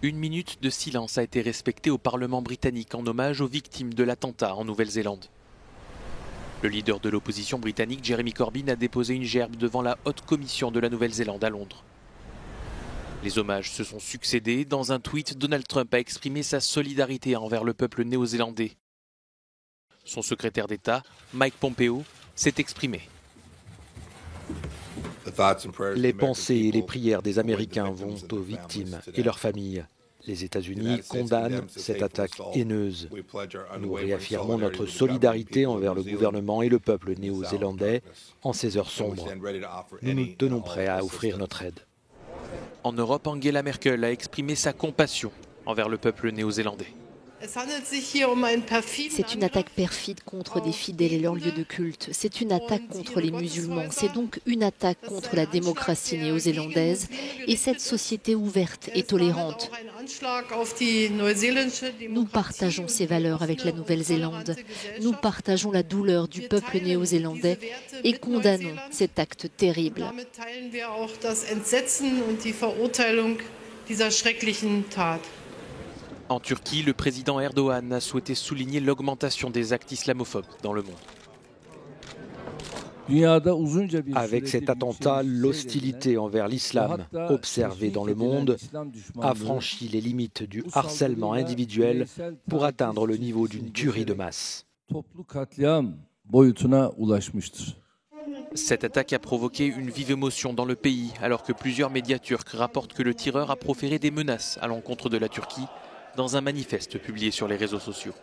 Une minute de silence a été respectée au Parlement britannique en hommage aux victimes de l'attentat en Nouvelle-Zélande. Le leader de l'opposition britannique, Jeremy Corbyn, a déposé une gerbe devant la Haute Commission de la Nouvelle-Zélande à Londres. Les hommages se sont succédés. Dans un tweet, Donald Trump a exprimé sa solidarité envers le peuple néo-zélandais. Son secrétaire d'État, Mike Pompeo, s'est exprimé. Les pensées et les prières des Américains vont aux victimes et leurs familles. Les États-Unis condamnent cette attaque haineuse. Nous réaffirmons notre solidarité envers le gouvernement et le peuple néo-zélandais en ces heures sombres. Nous nous tenons prêts à offrir notre aide. En Europe, Angela Merkel a exprimé sa compassion envers le peuple néo-zélandais. C'est une attaque perfide contre des fidèles et leurs lieux de culte. C'est une attaque contre les musulmans. C'est donc une attaque contre la démocratie néo-zélandaise et cette société ouverte et tolérante. Nous partageons ces valeurs avec la Nouvelle-Zélande. Nous partageons la douleur du peuple néo-zélandais et condamnons cet acte terrible. En Turquie, le président Erdogan a souhaité souligner l'augmentation des actes islamophobes dans le monde. Avec cet attentat, l'hostilité envers l'islam observée dans le monde a franchi les limites du harcèlement individuel pour atteindre le niveau d'une tuerie de masse. Cette attaque a provoqué une vive émotion dans le pays, alors que plusieurs médias turcs rapportent que le tireur a proféré des menaces à l'encontre de la Turquie dans un manifeste publié sur les réseaux sociaux.